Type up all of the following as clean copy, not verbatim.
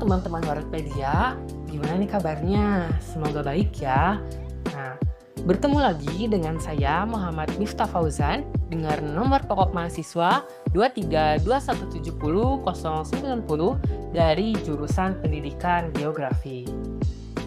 teman-teman Waratpedia, gimana nih kabarnya? Semoga baik ya. Nah, bertemu lagi dengan saya Muhammad Miftah Fauzan dengan nomor pokok mahasiswa 232170090 dari jurusan Pendidikan Geografi.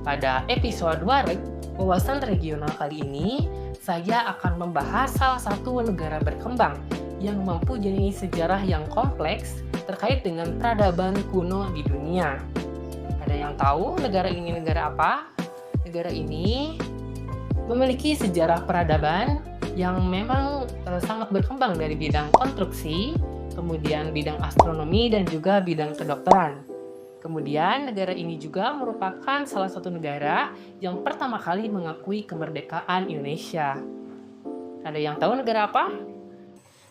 Pada episode Waret Wawasan Regional kali ini, saya akan membahas salah satu negara berkembang yang mempunyai sejarah yang kompleks terkait dengan peradaban kuno di dunia. Ada yang tahu negara ini negara apa? Negara ini memiliki sejarah peradaban yang memang sangat berkembang dari bidang konstruksi, kemudian bidang astronomi, dan juga bidang kedokteran. Kemudian negara ini juga merupakan salah satu negara yang pertama kali mengakui kemerdekaan Indonesia. Ada yang tahu negara apa?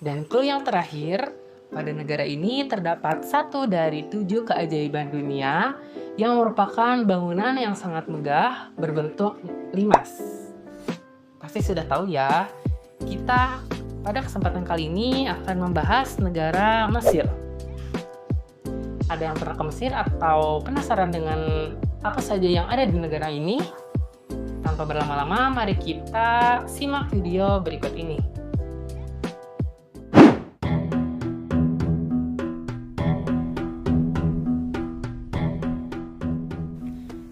Dan clue yang terakhir, pada negara ini terdapat satu dari 7 keajaiban dunia yang merupakan bangunan yang sangat megah berbentuk limas. Pasti sudah tahu ya, kita pada kesempatan kali ini akan membahas negara Mesir. Ada yang pernah ke Mesir atau penasaran dengan apa saja yang ada di negara ini? Tanpa berlama-lama, mari kita simak video berikut ini.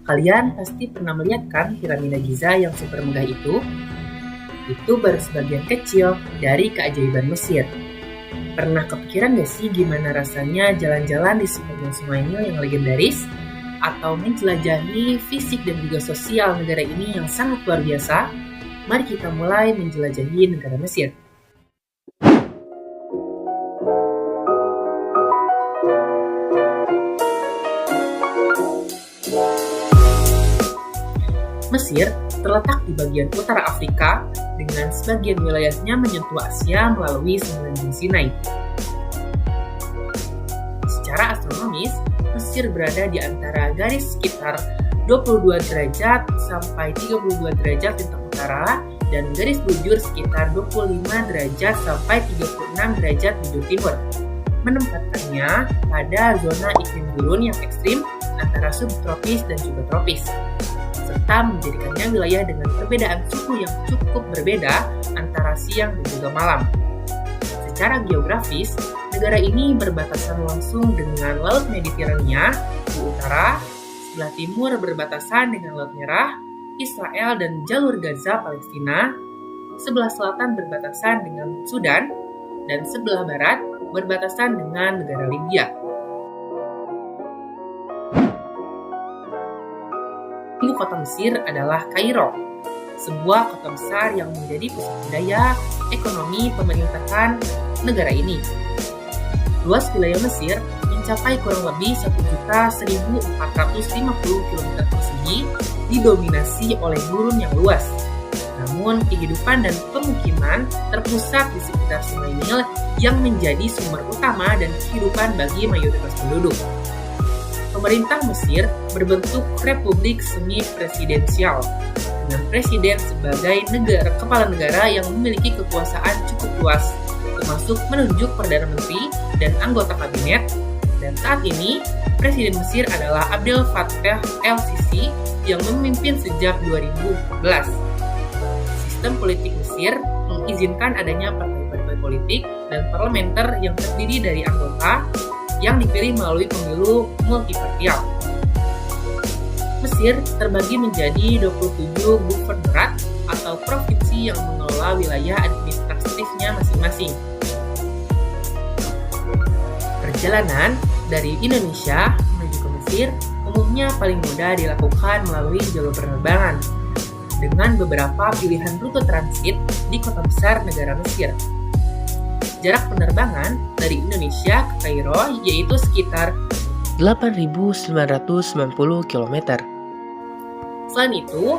Kalian pasti pernah melihat kan piramida Giza yang super megah itu? Itu baru sebagian kecil dari keajaiban Mesir. Pernah kepikiran gak sih gimana rasanya jalan-jalan di sepanjang Sungai Nil yang legendaris? Atau menjelajahi fisik dan juga sosial negara ini yang sangat luar biasa? Mari kita mulai menjelajahi negara Mesir. Mesir terletak di bagian utara Afrika dengan sebagian wilayahnya menyentuh Asia melalui semenanjung Sinai. Secara astronomis, Mesir berada di antara garis sekitar 22 derajat sampai 32 derajat lintang utara dan garis bujur sekitar 25 derajat sampai 36 derajat bujur timur. Menempatkannya pada zona iklim gurun yang ekstrim antara subtropis dan juga tropis, serta menjadikannya wilayah dengan perbedaan suhu yang cukup berbeda antara siang dan juga malam. Secara geografis, negara ini berbatasan langsung dengan Laut Mediterania di utara, sebelah timur berbatasan dengan Laut Merah, Israel dan jalur Gaza Palestina, sebelah selatan berbatasan dengan Sudan, dan sebelah barat berbatasan dengan negara Libya. Ibu kota Mesir adalah Kairo, sebuah kota besar yang menjadi pusat budaya, ekonomi, pemerintahan negara ini. Luas wilayah Mesir mencapai kurang lebih 1.1450 km persegi, didominasi oleh gurun yang luas. Namun, kehidupan dan pemukiman terpusat di sekitar Sungai Nil yang menjadi sumber utama dan kehidupan bagi mayoritas penduduk. Pemerintah Mesir berbentuk republik semi-presidensial dengan presiden sebagai kepala negara yang memiliki kekuasaan cukup luas, termasuk menunjuk perdana menteri dan anggota kabinet. Dan saat ini, Presiden Mesir adalah Abdel Fattah el-Sisi yang memimpin sejak 2014. Sistem politik Mesir mengizinkan adanya partai-partai politik dan parlementer yang terdiri dari anggota yang dipilih melalui pemilu multipartial. Mesir terbagi menjadi 27 gubernorat atau provinsi yang mengelola wilayah administratifnya masing-masing. Perjalanan dari Indonesia menuju ke Mesir umumnya paling mudah dilakukan melalui jalur penerbangan dengan beberapa pilihan rute transit di kota besar negara Mesir. Jarak penerbangan dari Indonesia ke Kairo yaitu sekitar 8.990 km. Selain itu,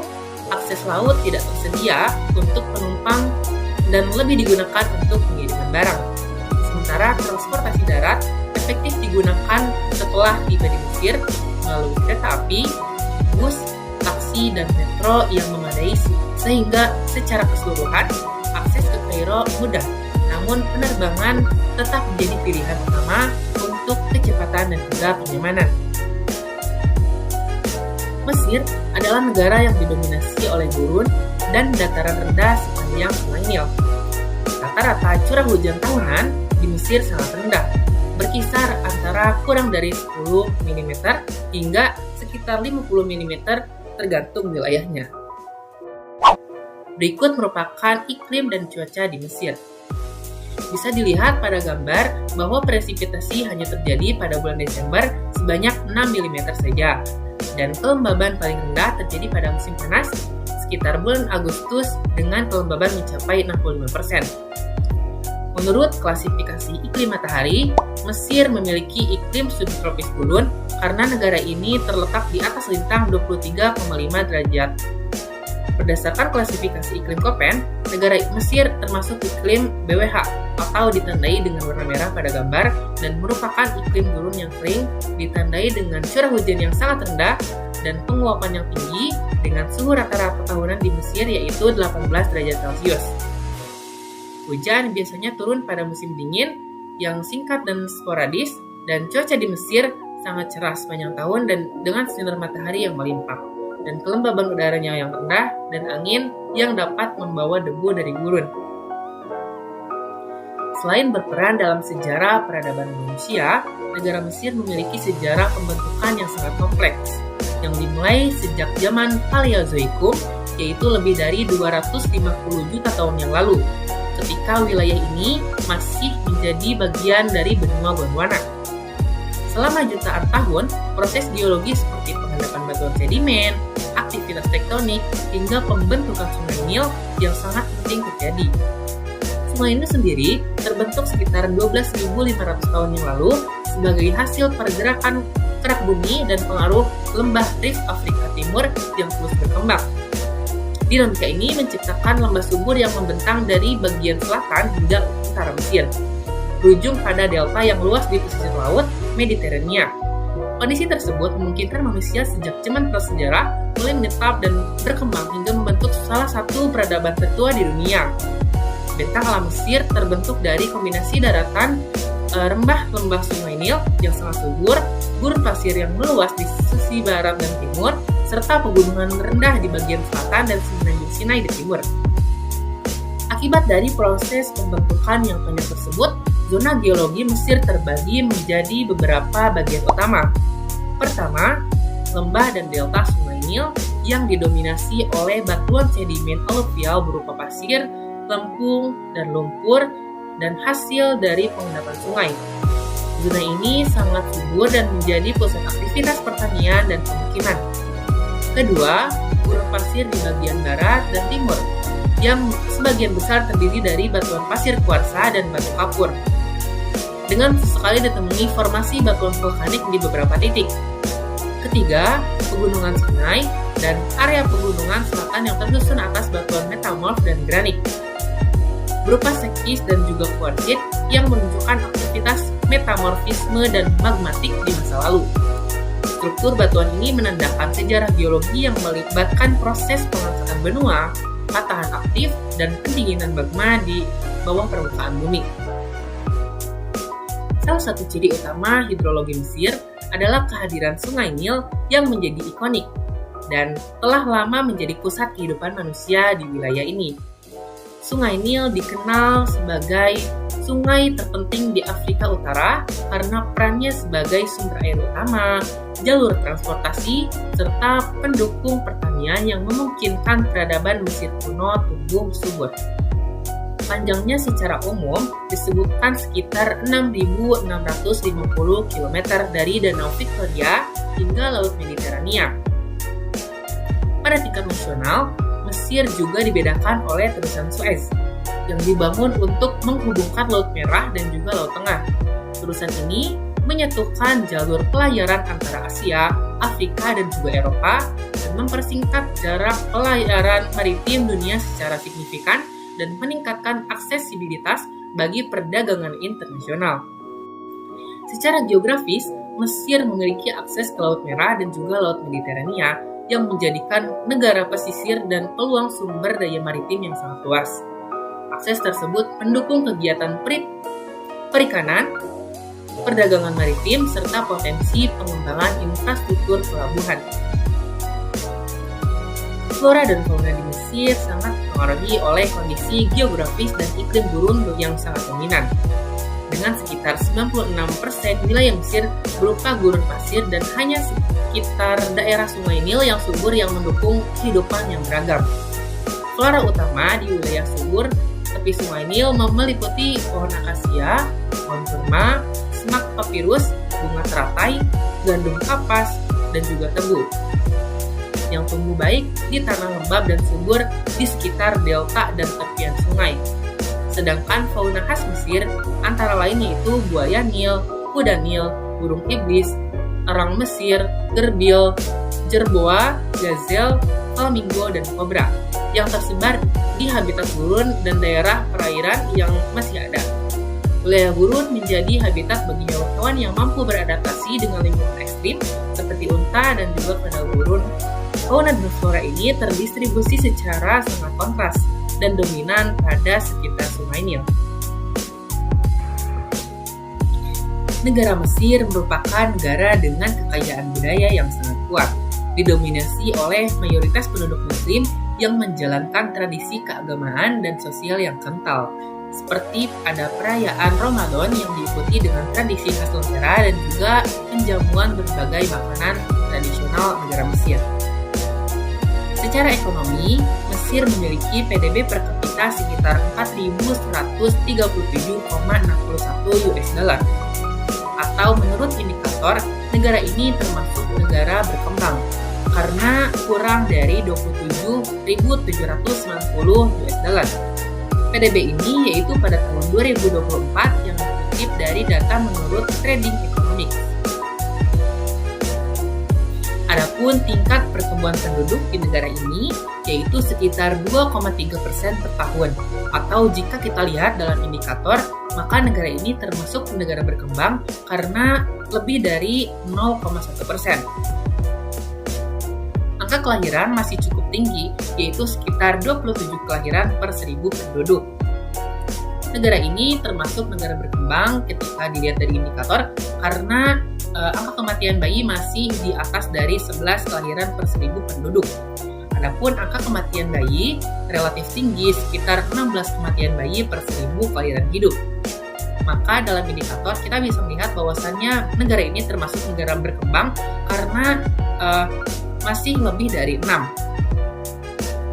akses laut tidak tersedia untuk penumpang dan lebih digunakan untuk pengiriman barang. Sementara transportasi darat efektif digunakan setelah tiba di Mesir melalui kereta api, bus, taksi, dan metro yang memadai sehingga secara keseluruhan akses ke Kairo mudah. Namun penerbangan tetap menjadi pilihan utama untuk kecepatan dan juga kenyamanan. Mesir adalah negara yang didominasi oleh gurun dan dataran rendah sepanjang Sungai Nil. Rata-rata curah hujan tahunan di Mesir sangat rendah, berkisar antara kurang dari 10 mm hingga sekitar 50 mm tergantung wilayahnya. Berikut merupakan iklim dan cuaca di Mesir. Bisa dilihat pada gambar bahwa presipitasi hanya terjadi pada bulan Desember sebanyak 6 mm saja, dan kelembaban paling rendah terjadi pada musim panas sekitar bulan Agustus dengan kelembaban mencapai 65%. Menurut klasifikasi iklim matahari, Mesir memiliki iklim subtropis gurun karena negara ini terletak di atas lintang 23,5 derajat. Berdasarkan klasifikasi iklim Köppen, negara Mesir termasuk iklim BWH atau ditandai dengan warna merah pada gambar dan merupakan iklim gurun yang kering, ditandai dengan curah hujan yang sangat rendah dan penguapan yang tinggi dengan suhu rata-rata tahunan di Mesir yaitu 18 derajat Celcius. Hujan biasanya turun pada musim dingin yang singkat dan sporadis, dan cuaca di Mesir sangat cerah sepanjang tahun dan dengan sinar matahari yang melimpah, dan kelembaban udaranya yang rendah dan angin yang dapat membawa debu dari gurun. Selain berperan dalam sejarah peradaban manusia, negara Mesir memiliki sejarah pembentukan yang sangat kompleks, yang dimulai sejak zaman Paleozoikum, yaitu lebih dari 250 juta tahun yang lalu, ketika wilayah ini masih menjadi bagian dari benua Gondwana. Selama jutaan tahun, proses geologi seperti pengendapan batuan sedimen, aktivitas tektonik, hingga pembentukan Sungai Nil yang sangat penting terjadi. Sungai Nil sendiri terbentuk sekitar 12.500 tahun yang lalu sebagai hasil pergerakan kerak bumi dan pengaruh lembah Rift Afrika Timur yang terus berkembang. Dinamika ini menciptakan lembah subur yang membentang dari bagian selatan hingga utara Mesir, berujung pada delta yang luas di pesisir laut Mediterania. Kondisi tersebut memungkinkan manusia sejak zaman prasejarah mulai menetap dan berkembang hingga membentuk salah satu peradaban tertua di dunia. Bentang alam Mesir terbentuk dari kombinasi daratan lembah Sungai Nil yang sangat subur, gurun pasir yang meluas di sisi barat dan timur, serta pegunungan rendah di bagian selatan dan semenanjung Sinai di timur. Akibat dari proses pembentukan yang panjang tersebut, zona geologi Mesir terbagi menjadi beberapa bagian utama. Pertama, lembah dan delta Sungai Nil yang didominasi oleh batuan sedimen aluvial berupa pasir, lempung, dan lumpur, dan hasil dari pengendapan sungai. Zona ini sangat subur dan menjadi pusat aktivitas pertanian dan pemukiman. Kedua, gurun pasir di bagian barat dan timur, yang sebagian besar terdiri dari batuan pasir kuarsa dan batu kapur, dengan sesekali ditemui formasi batuan vulkanik di beberapa titik. Ketiga, pegunungan Sinai dan area pegunungan selatan yang tersusun atas batuan metamorf dan granit, berupa sekis dan juga kuarsit yang menunjukkan aktivitas metamorfisme dan magmatik di masa lalu. Struktur batuan ini menandakan sejarah geologi yang melibatkan proses pengangkatan benua, patahan aktif, dan pendinginan magma di bawah permukaan bumi. Salah satu ciri utama hidrologi Mesir adalah kehadiran Sungai Nil yang menjadi ikonik dan telah lama menjadi pusat kehidupan manusia di wilayah ini. Sungai Nil dikenal sebagai sungai terpenting di Afrika Utara karena perannya sebagai sumber air utama, jalur transportasi, serta pendukung pertanian yang memungkinkan peradaban Mesir kuno tumbuh subur. Panjangnya secara umum disebutkan sekitar 6.650 km dari Danau Victoria hingga Laut Mediterania. Pada tingkat nasional, Mesir juga dibedakan oleh Terusan Suez, yang dibangun untuk menghubungkan Laut Merah dan juga Laut Tengah. Terusan ini menyatukan jalur pelayaran antara Asia, Afrika, dan juga Eropa, dan mempersingkat jarak pelayaran maritim dunia secara signifikan dan meningkatkan aksesibilitas bagi perdagangan internasional. Secara geografis, Mesir memiliki akses ke Laut Merah dan juga Laut Mediterania yang menjadikan negara pesisir dan peluang sumber daya maritim yang sangat luas. Akses tersebut mendukung kegiatan perikanan, perdagangan maritim, serta potensi pengembangan infrastruktur pelabuhan. Flora dan fauna di Mesir sangat dipengaruhi oleh kondisi geografis dan iklim gurun yang sangat dominan. Dengan sekitar 96% wilayah Mesir berupa gurun pasir dan hanya sekitar daerah Sungai Nil yang subur yang mendukung kehidupan yang beragam. Flora utama di wilayah subur tepi Sungai Nil meliputi pohon akasia, pohon kurma, semak papirus, bunga teratai, gandum kapas, dan juga tebu yang tumbuh baik di tanah lembab dan subur di sekitar delta dan tepian sungai. Sedangkan fauna khas Mesir antara lain yaitu buaya Nil, kuda Nil, burung iblis, erang Mesir, gerbil, jerboa, gazel, flamingo, dan kobra yang tersebar di habitat gurun dan daerah perairan yang masih ada. Wilayah gurun menjadi habitat bagi hewan-hewan yang mampu beradaptasi dengan lingkungan ekstrim seperti unta dan juga kadal gurun. Fauna dan flora ini terdistribusi secara sangat kontras dan dominan pada sekitar Sungai Nil. Negara Mesir merupakan negara dengan kekayaan budaya yang sangat kuat, didominasi oleh mayoritas penduduk Muslim yang menjalankan tradisi keagamaan dan sosial yang kental, seperti ada perayaan Ramadan yang diikuti dengan tradisi khas Lentera dan juga penjamuan berbagai makanan tradisional negara Mesir. Secara ekonomi, Mesir memiliki PDB per kapita sekitar 4.137,61 US dollar. Atau menurut indikator, negara ini termasuk negara berkembang karena kurang dari 27.790 US dollar. PDB ini yaitu pada tahun 2024 yang dikutip dari data menurut Trading Economics. Adapun tingkat pertumbuhan penduduk di negara ini yaitu sekitar 2,3% per tahun. Atau jika kita lihat dalam indikator, maka negara ini termasuk negara berkembang karena lebih dari 0,1%. Angka kelahiran masih cukup tinggi, yaitu sekitar 27 kelahiran per 1.000 penduduk. Negara ini termasuk negara berkembang ketika dilihat dari indikator karena angka kematian bayi masih di atas dari 11 kelahiran per 1.000 penduduk. Adapun angka kematian bayi relatif tinggi, sekitar 16 kematian bayi per 1.000 kelahiran hidup. Maka dalam indikator kita bisa melihat bahwasannya negara ini termasuk negara berkembang karena masih lebih dari 6.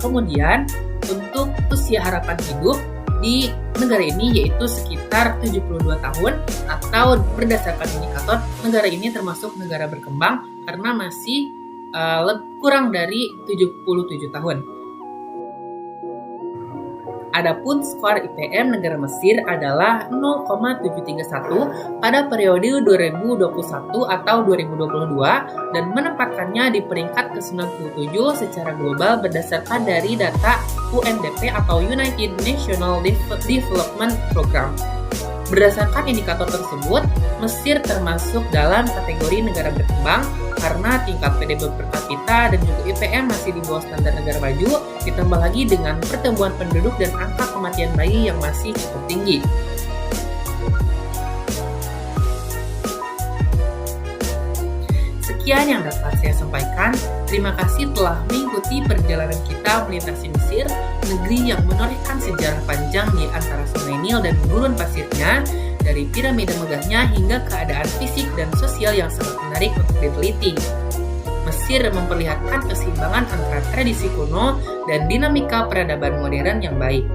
Kemudian untuk usia harapan hidup di negara ini yaitu sekitar 72 tahun atau berdasarkan indikator negara ini termasuk negara berkembang karena masih kurang dari 77 tahun. Adapun skor IPM negara Mesir adalah 0,731 pada periode 2021 atau 2022 dan menempatkannya di peringkat ke-97 secara global berdasarkan dari data UNDP atau United National Development Program. Berdasarkan indikator tersebut, Mesir termasuk dalam kategori negara berkembang karena tingkat PDB per kapita dan juga IPM masih di bawah standar negara maju, ditambah lagi dengan pertumbuhan penduduk dan angka kematian bayi yang masih cukup tinggi. Sekian yang dapat saya sampaikan. Terima kasih telah mengikuti perjalanan kita melintasi Mesir, negeri yang menorehkan sejarah panjang di antara Sungai Nil dan gurun pasirnya, dari piramida megahnya hingga keadaan fisik dan sosial yang sangat menarik untuk diteliti. Mesir memperlihatkan keseimbangan antara tradisi kuno dan dinamika peradaban modern yang baik.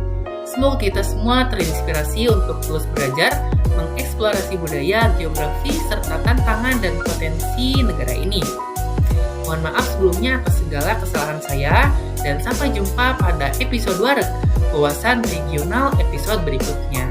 Semoga kita semua terinspirasi untuk terus belajar, mengeksplorasi budaya, geografi, serta tantangan dan potensi negara ini. Mohon maaf sebelumnya atas segala kesalahan saya, dan sampai jumpa pada episode 2 Wawasan Regional episode berikutnya.